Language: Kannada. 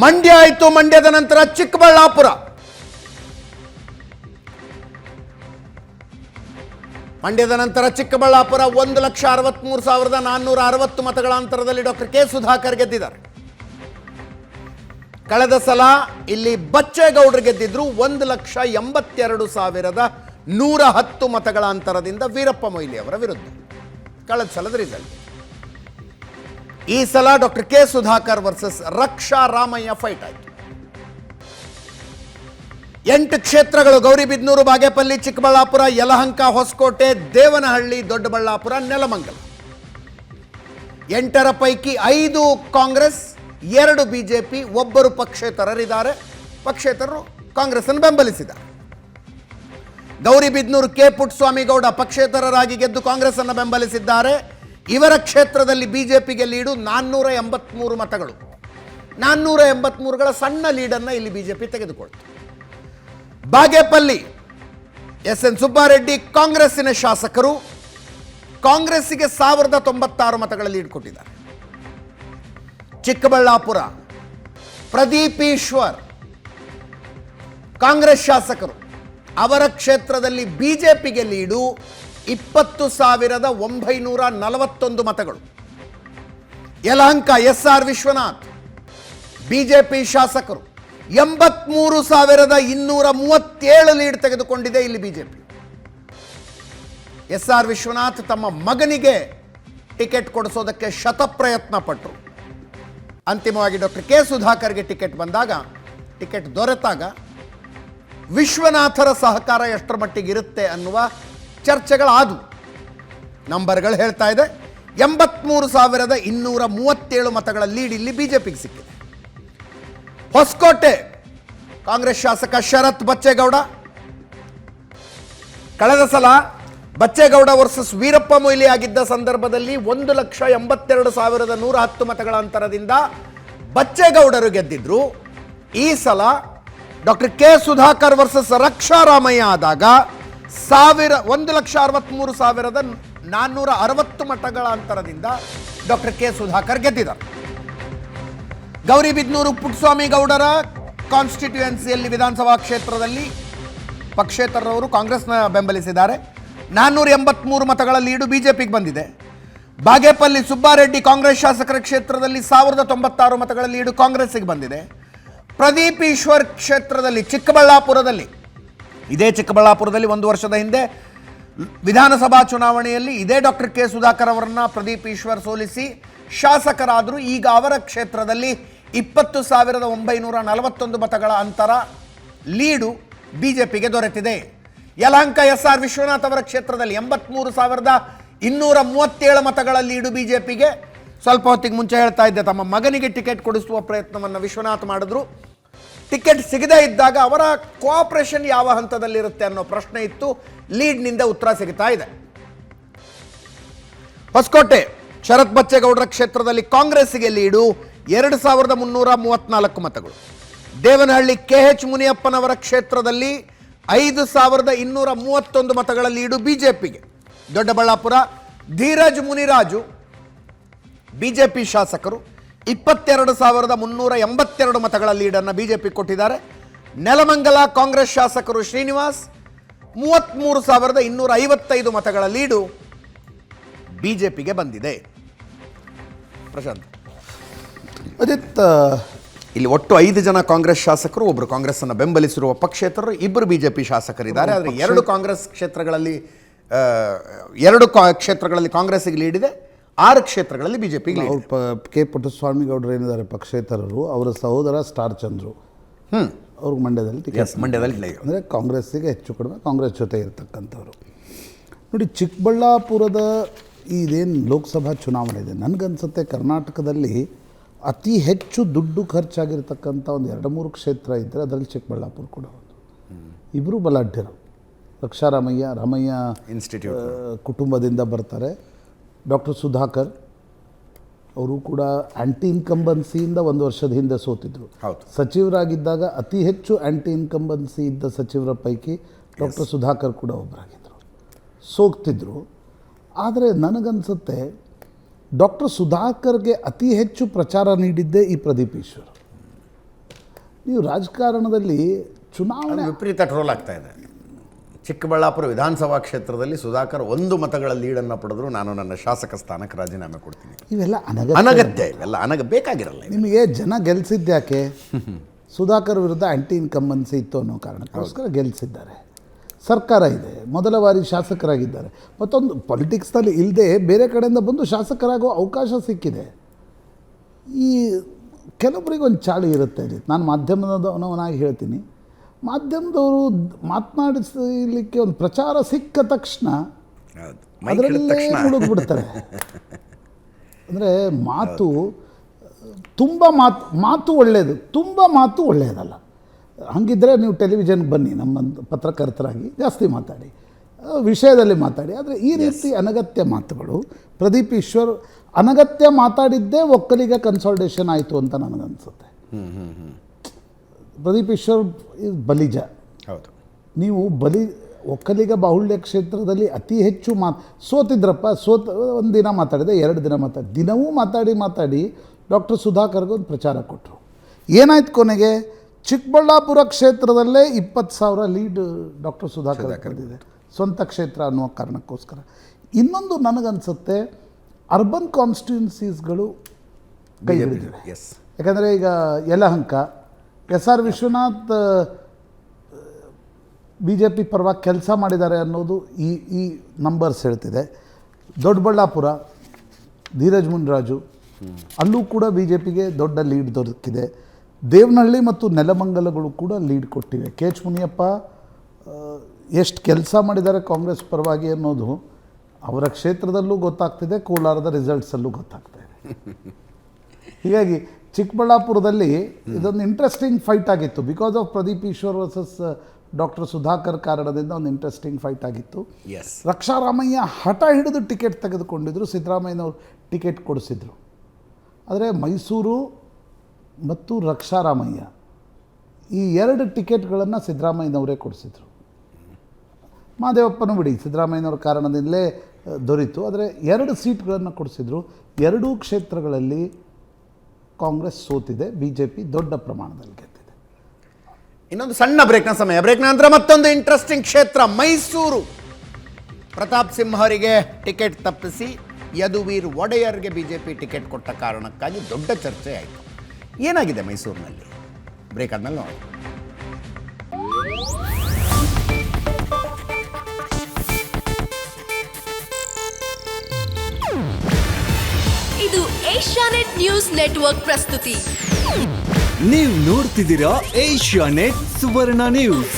ಮಂಡ್ಯ ಆಯಿತು. ಮಂಡ್ಯದ ನಂತರ ಚಿಕ್ಕಬಳ್ಳಾಪುರ. ಮಂಡ್ಯದ ನಂತರ ಚಿಕ್ಕಬಳ್ಳಾಪುರ 1,63,460 ಮತಗಳ ಅಂತರದಲ್ಲಿ ಡಾಕ್ಟರ್ ಕೆ ಸುಧಾಕರ್ ಗೆದ್ದಿದ್ದಾರೆ. ಕಳೆದ ಸಲ ಇಲ್ಲಿ ಬಚ್ಚೇಗೌಡರು ಗೆದ್ದಿದ್ರು 1,82,110 ಮತಗಳ ಅಂತರದಿಂದ ವೀರಪ್ಪ ಮೊಯ್ಲಿ ಅವರ ವಿರುದ್ಧ ಕಳೆದ ಸಲದ ರಿಸಲ್ಟ್. ಈ ಸಲ ಡಾಕ್ಟರ್ ಕೆ ಸುಧಾಕರ್ ವರ್ಸಸ್ ರಕ್ಷಾ ರಾಮಯ್ಯ ಫೈಟ್ ಆಯಿತು. 8 ಕ್ಷೇತ್ರಗಳು: ಗೌರಿಬಿದನೂರು, ಬಾಗೇಪಲ್ಲಿ, ಚಿಕ್ಕಬಳ್ಳಾಪುರ, ಯಲಹಂಕ, ಹೊಸಕೋಟೆ, ದೇವನಹಳ್ಳಿ, ದೊಡ್ಡಬಳ್ಳಾಪುರ, ನೆಲಮಂಗಲ. 8ರ ಪೈಕಿ 5 ಕಾಂಗ್ರೆಸ್, 2 ಬಿಜೆಪಿ, 1 ಪಕ್ಷೇತರರಿದ್ದಾರೆ. ಪಕ್ಷೇತರರು ಕಾಂಗ್ರೆಸ್ ಅನ್ನು ಬೆಂಬಲಿಸಿದ್ದಾರೆ. ಗೌರಿಬಿದನೂರು ಕೆ ಪುಟ್ಟಸ್ವಾಮಿಗೌಡ ಪಕ್ಷೇತರರಾಗಿ ಗೆದ್ದು ಕಾಂಗ್ರೆಸ್ ಅನ್ನು ಬೆಂಬಲಿಸಿದ್ದಾರೆ. ಇವರ ಕ್ಷೇತ್ರದಲ್ಲಿ ಬಿಜೆಪಿಗೆ ಲೀಡು 483 ಮತಗಳು. 483ಗಳ ಸಣ್ಣ ಲೀಡನ್ನು ಇಲ್ಲಿ ಬಿಜೆಪಿ ತೆಗೆದುಕೊಳ್ತು. ಬಾಗೇಪಲ್ಲಿ ಎಸ್.ಎನ್. ಸುಬ್ಬಾರೆಡ್ಡಿ ಕಾಂಗ್ರೆಸ್ಸಿನ ಶಾಸಕರು ಕಾಂಗ್ರೆಸ್ಸಿಗೆ 1096 ಮತಗಳ ಲೀಡ್ ಕೊಟ್ಟಿದ್ದಾರೆ. ಚಿಕ್ಕಬಳ್ಳಾಪುರ ಪ್ರದೀಪ್ ಈಶ್ವರ್ ಕಾಂಗ್ರೆಸ್ ಶಾಸಕರು, ಅವರ ಕ್ಷೇತ್ರದಲ್ಲಿ ಬಿಜೆಪಿಗೆ ಲೀಡು 20,941 ಮತಗಳು. ಯಲಹಂಕ ಎಸ್.ಆರ್. ವಿಶ್ವನಾಥ್ ಬಿಜೆಪಿ ಶಾಸಕರು 83,237 ಲೀಡ್ ತೆಗೆದುಕೊಂಡಿದೆ ಇಲ್ಲಿ ಬಿಜೆಪಿ. ಎಸ್.ಆರ್. ವಿಶ್ವನಾಥ್ ತಮ್ಮ ಮಗನಿಗೆ ಟಿಕೆಟ್ ಕೊಡಿಸೋದಕ್ಕೆ ಶತಪ್ರಯತ್ನ ಪಟ್ಟರು. ಅಂತಿಮವಾಗಿ ಡಾಕ್ಟರ್ ಕೆ ಸುಧಾಕರ್ಗೆ ಟಿಕೆಟ್ ಬಂದಾಗ, ಟಿಕೆಟ್ ದೊರೆತಾಗ ವಿಶ್ವನಾಥರ ಸಹಕಾರ ಎಷ್ಟರ ಮಟ್ಟಿಗೆ ಇರುತ್ತೆ ಅನ್ನುವ ಚರ್ಚೆಗಳಾದವು. ನಂಬರ್ಗಳು ಹೇಳ್ತಾ ಇದೆ 83,237 ಮತಗಳ ಲೀಡ್ ಇಲ್ಲಿ ಬಿಜೆಪಿಗೆ ಸಿಕ್ಕಿದೆ. ಹೊಸಕೋಟೆ ಕಾಂಗ್ರೆಸ್ ಶಾಸಕ ಶರತ್ ಬಚ್ಚೇಗೌಡ, ಕಳೆದ ಸಲ ಬಚ್ಚೇಗೌಡ ವರ್ಸಸ್ ವೀರಪ್ಪ ಮೊಯ್ಲಿ ಆಗಿದ್ದ ಸಂದರ್ಭದಲ್ಲಿ 1,82,110 ಮತಗಳ ಅಂತರದಿಂದ ಬಚ್ಚೇಗೌಡರು ಗೆದ್ದಿದ್ರು. ಈ ಸಲ ಡಾಕ್ಟರ್ ಕೆ ಸುಧಾಕರ್ ವರ್ಸಸ್ ರಕ್ಷಾ ರಾಮಯ್ಯ ಆದಾಗ 1,63,460 ಮತಗಳ ಅಂತರದಿಂದ ಡಾಕ್ಟರ್ ಕೆ ಸುಧಾಕರ್ ಗೆದ್ದಿದ್ದಾರೆ. ಗೌರಿಬಿದನೂರು ಪುಟ್ಟಸ್ವಾಮಿಗೌಡರ ಕಾನ್ಸ್ಟಿಟ್ಯೂಯೆನ್ಸಿಯಲ್ಲಿ ವಿಧಾನಸಭಾ ಕ್ಷೇತ್ರದಲ್ಲಿ ಪಕ್ಷೇತರರವರು ಕಾಂಗ್ರೆಸ್ನ ಬೆಂಬಲಿಸಿದ್ದಾರೆ. 483 ಮತಗಳ ಲೀಡು ಬಿಜೆಪಿಗೆ ಬಂದಿದೆ. ಬಾಗೇಪಲ್ಲಿ ಸುಬ್ಬಾರೆಡ್ಡಿ ಕಾಂಗ್ರೆಸ್ ಶಾಸಕರ ಕ್ಷೇತ್ರದಲ್ಲಿ 1096 ಮತಗಳ ಲೀಡು ಕಾಂಗ್ರೆಸ್ಸಿಗೆ ಬಂದಿದೆ. ಪ್ರದೀಪ್ ಈಶ್ವರ್ ಕ್ಷೇತ್ರದಲ್ಲಿ ಇದೇ ಚಿಕ್ಕಬಳ್ಳಾಪುರದಲ್ಲಿ 1 ವರ್ಷದ ಹಿಂದೆ ವಿಧಾನಸಭಾ ಚುನಾವಣೆಯಲ್ಲಿ ಇದೇ ಡಾಕ್ಟರ್ ಕೆ ಸುಧಾಕರ್ ಅವರನ್ನ ಪ್ರದೀಪ್ ಈಶ್ವರ್ ಸೋಲಿಸಿ ಶಾಸಕರಾದರು. ಈಗ ಅವರ ಕ್ಷೇತ್ರದಲ್ಲಿ 20,941 ಮತಗಳ ಅಂತರ ಲೀಡು ಬಿಜೆಪಿಗೆ ದೊರೆತಿದೆ. ಯಲಹಂಕ ಎಸ್.ಆರ್. ವಿಶ್ವನಾಥ್ ಅವರ ಕ್ಷೇತ್ರದಲ್ಲಿ 83,237 ಮತಗಳ ಲೀಡು ಬಿಜೆಪಿಗೆ. ಸ್ವಲ್ಪ ಹೊತ್ತಿಗೆ ಮುಂಚೆ ಹೇಳ್ತಾ ಇದ್ದೆ, ತಮ್ಮ ಮಗನಿಗೆ ಟಿಕೆಟ್ ಕೊಡಿಸುವ ಪ್ರಯತ್ನವನ್ನು ವಿಶ್ವನಾಥ್ ಮಾಡಿದ್ರು. ಟಿಕೆಟ್ ಸಿಗದೇ ಇದ್ದಾಗ ಅವರ ಕೋಆಪರೇಷನ್ ಯಾವ ಹಂತದಲ್ಲಿರುತ್ತೆ ಅನ್ನೋ ಪ್ರಶ್ನೆ ಇತ್ತು. ಲೀಡ್ನಿಂದ ಉತ್ತರ ಸಿಗ್ತಾ ಇದೆ. ಹೊಸಕೋಟೆ ಶರತ್ ಬಚ್ಚೇಗೌಡರ ಕ್ಷೇತ್ರದಲ್ಲಿ ಕಾಂಗ್ರೆಸ್ಸಿಗೆ ಲೀಡು 2,334 ಮತಗಳು. ದೇವನಹಳ್ಳಿ KH ಮುನಿಯಪ್ಪನವರ ಕ್ಷೇತ್ರದಲ್ಲಿ 5,231 ಮತಗಳ ಲೀಡು ಬಿಜೆಪಿಗೆ. ದೊಡ್ಡಬಳ್ಳಾಪುರ ಧೀರಜ್ ಮುನಿರಾಜು ಬಿಜೆಪಿ ಶಾಸಕರು 22,382 ಮತಗಳ ಲೀಡನ್ನು ಬಿಜೆಪಿ ಕೊಟ್ಟಿದ್ದಾರೆ. ನೆಲಮಂಗಲ ಕಾಂಗ್ರೆಸ್ ಶಾಸಕರು ಶ್ರೀನಿವಾಸ್ 33,255 ಮತಗಳ ಲೀಡು ಬಿಜೆಪಿಗೆ ಬಂದಿದೆ. ಪ್ರಶಾಂತ್, ಅಜಿತ್, ಇಲ್ಲಿ ಒಟ್ಟು 5 ಜನ ಕಾಂಗ್ರೆಸ್ ಶಾಸಕರು, ಒಬ್ಬರು ಕಾಂಗ್ರೆಸ್ ಅನ್ನು ಬೆಂಬಲಿಸಿರುವ ಪಕ್ಷೇತರರು, 2 ಬಿಜೆಪಿ ಶಾಸಕರಿದ್ದಾರೆ. ಆದರೆ 2 ಕಾಂಗ್ರೆಸ್ ಕ್ಷೇತ್ರಗಳಲ್ಲಿ 2 ಕ್ಷೇತ್ರಗಳಲ್ಲಿ ಕಾಂಗ್ರೆಸ್ಸಿಗೆ ಲೀಡ್ ಇದೆ, 6 ಕ್ಷೇತ್ರಗಳಲ್ಲಿ ಬಿಜೆಪಿಗೆ. ಕೆ ಪುಟ್ಟಸ್ವಾಮಿಗೌಡರು ಏನಿದ್ದಾರೆ ಪಕ್ಷೇತರರು, ಅವರ ಸಹೋದರ ಸ್ಟಾರ್ ಚಂದ್ರು ಅವ್ರಿಗೆ ಮಂಡ್ಯದಲ್ಲಿ ಅಂದರೆ ಕಾಂಗ್ರೆಸ್ಸಿಗೆ ಹೆಚ್ಚು ಕಡಿಮೆ ಕಾಂಗ್ರೆಸ್ ಜೊತೆ ಇರ್ತಕ್ಕಂಥವ್ರು. ನೋಡಿ, ಚಿಕ್ಕಬಳ್ಳಾಪುರದ ಇದೇನು ಲೋಕಸಭಾ ಚುನಾವಣೆ ಇದೆ, ನನಗನ್ಸುತ್ತೆ ಕರ್ನಾಟಕದಲ್ಲಿ ಅತಿ ಹೆಚ್ಚು ದುಡ್ಡು ಖರ್ಚಾಗಿರ್ತಕ್ಕಂಥ ಒಂದು 2-3 ಕ್ಷೇತ್ರ ಇದ್ದರೆ ಅದರಲ್ಲಿ ಚಿಕ್ಕಬಳ್ಳಾಪುರ ಕೂಡ ಒಂದು. ಇಬ್ಬರು ಬಲಾಢ್ಯರು. ರಕ್ಷಾ ರಾಮಯ್ಯ ಇನ್ಸ್ಟಿಟ್ಯೂಟ್ ಕುಟುಂಬದಿಂದ ಬರ್ತಾರೆ. ಡಾಕ್ಟರ್ ಸುಧಾಕರ್ ಅವರು ಕೂಡ ಆ್ಯಂಟಿ ಇನ್ಕಂಬನ್ಸಿಯಿಂದ 1 ವರ್ಷದ ಹಿಂದೆ ಸೋತಿದ್ರು. ಸಚಿವರಾಗಿದ್ದಾಗ ಅತಿ ಹೆಚ್ಚು ಆ್ಯಂಟಿ ಇನ್ಕಂಬನ್ಸಿ ಇದ್ದ ಸಚಿವರ ಪೈಕಿ ಡಾಕ್ಟರ್ ಸುಧಾಕರ್ ಕೂಡ ಒಬ್ಬರಾಗಿದ್ದರು. ಸೋಗ್ತಿದ್ರು. ಆದರೆ ನನಗನ್ಸುತ್ತೆ ಡಾಕ್ಟರ್ ಸುಧಾಕರ್ಗೆ ಅತಿ ಹೆಚ್ಚು ಪ್ರಚಾರ ನೀಡಿದ್ದೇ ಈ ಪ್ರದೀಪ್ ಈಶ್ವರ್. ನೀವು ರಾಜಕಾರಣದಲ್ಲಿ ಚುನಾವಣೆ ವಿಪರೀತ ಟ್ರೋಲ್ ಆಗ್ತಾ ಇದೆ. ಚಿಕ್ಕಬಳ್ಳಾಪುರ ವಿಧಾನಸಭಾ ಕ್ಷೇತ್ರದಲ್ಲಿ ಸುಧಾಕರ್ 1 ಮತಗಳ ಲೀಡನ್ನು ಪಡೆದ್ರು ನಾನು ನನ್ನ ಶಾಸಕ ಸ್ಥಾನಕ್ಕೆ ರಾಜೀನಾಮೆ ಕೊಡ್ತೀನಿ. ಇವೆಲ್ಲ ಅನಗತ್ಯ, ಇವೆಲ್ಲ ಬೇಕಾಗಿರಲ್ಲ. ನಿಮಗೆ ಜನ ಗೆಲ್ಸಿದ್ಯಾಕೆ? ಸುಧಾಕರ್ ವಿರುದ್ಧ ಆ್ಯಂಟಿ ಇನ್ಕಂಬನ್ಸಿ ಇತ್ತು ಅನ್ನೋ ಕಾರಣಕ್ಕೋಸ್ಕರ ಗೆಲ್ಲಿಸಿದ್ದಾರೆ. ಸರ್ಕಾರ ಇದೆ, ಮೊದಲ ಬಾರಿ ಶಾಸಕರಾಗಿದ್ದಾರೆ. ಮತ್ತೊಂದು ಪೊಲಿಟಿಕ್ಸ್ನಲ್ಲಿ ಇಲ್ಲದೆ ಬೇರೆ ಕಡೆಯಿಂದ ಬಂದು ಶಾಸಕರಾಗೋ ಅವಕಾಶ ಸಿಕ್ಕಿದೆ. ಈ ಕೆಲವರಿಗೊಂದು ಚಾಳಿ ಇರುತ್ತೆ. ನಾನು ಮಾಧ್ಯಮದವನಾಗಿ ಹೇಳ್ತೀನಿ, ಮಾಧ್ಯಮದವರು ಮಾತನಾಡಿಸಲಿಕ್ಕೆ ಒಂದು ಪ್ರಚಾರ ಸಿಕ್ಕ ತಕ್ಷಣ ಅದರಲ್ಲೇ ಮುಳುಗ್ಬಿಡ್ತಾರೆ. ಅಂದರೆ ಮಾತು ಒಳ್ಳೆಯದು, ತುಂಬ ಮಾತು ಒಳ್ಳೆಯದಲ್ಲ. ಹಾಗಿದ್ದರೆ ನೀವು ಟೆಲಿವಿಷನ್ಗೆ ಬನ್ನಿ, ನಮ್ಮ ಪತ್ರಕರ್ತರಾಗಿ ಜಾಸ್ತಿ ಮಾತಾಡಿ, ವಿಷಯದಲ್ಲಿ ಮಾತಾಡಿ. ಆದರೆ ಈ ರೀತಿ ಅನಗತ್ಯ ಮಾತುಗಳು, ಪ್ರದೀಪ್ ಈಶ್ವರ್ ಅನಗತ್ಯ ಮಾತಾಡಿದ್ದೇ ಒಕ್ಕಲಿಗ ಕನ್ಸಾಲ್ಟೇಷನ್ ಆಯಿತು ಅಂತ ನನಗನ್ಸುತ್ತೆ. ಪ್ರದೀಪ್ ಈಶ್ವರ್ ಬಲಿಜ. ಹೌದು, ನೀವು ಒಕ್ಕಲಿಗ ಬಾಹುಳ್ಯ ಕ್ಷೇತ್ರದಲ್ಲಿ ಅತಿ ಹೆಚ್ಚು ಸೋತಿದ್ರಪ್ಪ. ಒಂದು ದಿನ ಮಾತಾಡಿದೆ, 2 ದಿನ ದಿನವೂ ಮಾತಾಡಿ ಡಾಕ್ಟರ್ ಸುಧಾಕರ್ಗೆ ಒಂದು ಪ್ರಚಾರ ಕೊಟ್ಟರು. ಏನಾಯ್ತು ಕೊನೆಗೆ? ಚಿಕ್ಕಬಳ್ಳಾಪುರ ಕ್ಷೇತ್ರದಲ್ಲೇ 20,000 ಲೀಡ್ ಡಾಕ್ಟರ್ ಸುಧಾಕರ್ ಬಂದಿದೆ, ಸ್ವಂತ ಕ್ಷೇತ್ರ ಅನ್ನುವ ಕಾರಣಕ್ಕೋಸ್ಕರ. ಇನ್ನೊಂದು ನನಗನ್ಸುತ್ತೆ, ಅರ್ಬನ್ ಕಾನ್ಸ್ಟಿಟ್ಯೂನ್ಸೀಸ್ಗಳು ಕೈ ಹಿಡಿದಿವೆ. ಯಾಕಂದರೆ ಈಗ ಯಲಹಂಕ SR ವಿಶ್ವನಾಥ್ BJP ಪರವಾಗಿ ಕೆಲಸ ಮಾಡಿದ್ದಾರೆ ಅನ್ನೋದು ಈ ನಂಬರ್ಸ್ ಹೇಳ್ತಿದೆ. ದೊಡ್ಡಬಳ್ಳಾಪುರ ಧೀರಜ್ ಮುನ್ರಾಜು, ಅಲ್ಲೂ ಕೂಡ BJPಗೆ ದೊಡ್ಡ ಲೀಡ್ ದೊರಕಿದೆ. ದೇವನಹಳ್ಳಿ ಮತ್ತು ನೆಲಮಂಗಲಗಳು ಕೂಡ ಲೀಡ್ ಕೊಟ್ಟಿವೆ. KH ಮುನಿಯಪ್ಪ ಎಷ್ಟು ಕೆಲಸ ಮಾಡಿದ್ದಾರೆ ಕಾಂಗ್ರೆಸ್ ಪರವಾಗಿ ಅನ್ನೋದು ಅವರ ಕ್ಷೇತ್ರದಲ್ಲೂ ಗೊತ್ತಾಗ್ತಿದೆ, ಕೋಲಾರದ ರಿಸಲ್ಟ್ಸಲ್ಲೂ ಗೊತ್ತಾಗ್ತಾ ಇದೆ. ಹೀಗಾಗಿ ಚಿಕ್ಕಬಳ್ಳಾಪುರದಲ್ಲಿ ಇದೊಂದು ಇಂಟ್ರೆಸ್ಟಿಂಗ್ ಫೈಟ್ ಆಗಿತ್ತು. Because of Pradeep Eshwar versus doctor Sudhakar ಕಾರಣದಿಂದ ಒಂದು ಇಂಟ್ರೆಸ್ಟಿಂಗ್ ಫೈಟ್ ಆಗಿತ್ತು. ರಕ್ಷಾರಾಮಯ್ಯ ಹಠ ಹಿಡಿದು ಟಿಕೆಟ್ ತೆಗೆದುಕೊಂಡಿದ್ರು, ಸಿದ್ದರಾಮಯ್ಯನವರು ಟಿಕೆಟ್ ಕೊಡಿಸಿದ್ರು. ಆದರೆ ಮೈಸೂರು ಮತ್ತು ರಕ್ಷಾರಾಮಯ್ಯ ಈ 2 ಟಿಕೆಟ್ಗಳನ್ನು ಸಿದ್ದರಾಮಯ್ಯನವರೇ ಕೊಡಿಸಿದ್ರು. ಮಹದೇವಪ್ಪನೂ ಬಿಡಿ, ಸಿದ್ದರಾಮಯ್ಯನವರ ಕಾರಣದಿಂದಲೇ ದೊರೀತು. ಆದರೆ 2 ಸೀಟ್ಗಳನ್ನು ಕೊಡಿಸಿದ್ರು. 2 ಕ್ಷೇತ್ರಗಳಲ್ಲಿ ಕಾಂಗ್ರೆಸ್ ಸೋತಿದೆ, BJP ದೊಡ್ಡ ಪ್ರಮಾಣದಲ್ಲಿ ಗೆದ್ದಿದೆ. ಇನ್ನೊಂದು ಸಣ್ಣ ಬ್ರೇಕ್ನ ಸಮಯ. ಬ್ರೇಕ್ನ ನಂತರ ಮತ್ತೊಂದು ಇಂಟ್ರೆಸ್ಟಿಂಗ್ ಕ್ಷೇತ್ರ ಮೈಸೂರು. ಪ್ರತಾಪ್ ಸಿಂಹರಿಗೆ ಟಿಕೆಟ್ ತಪ್ಪಿಸಿ ಯದುವೀರ್ ಒಡೆಯರ್ಗೆ BJP ಟಿಕೆಟ್ ಕೊಟ್ಟ ಕಾರಣಕ್ಕಾಗಿ ದೊಡ್ಡ ಚರ್ಚೆ ಆಯಿತು. ಏನಾಗಿದೆ ಮೈಸೂರಿನಲ್ಲಿ? ಬ್ರೇಕ್ ಆದ್ಮೇಲೆ ನೋಡಿ. ಇದು ಏಷ್ಯಾನೆಟ್ ನ್ಯೂಸ್ ನೆಟ್ವರ್ಕ್ ಪ್ರಸ್ತುತಿ. ನೀವು ನೋಡ್ತಿದ್ದೀರಾ ಏಷ್ಯಾನೆಟ್ ಸುವರ್ಣ ನ್ಯೂಸ್.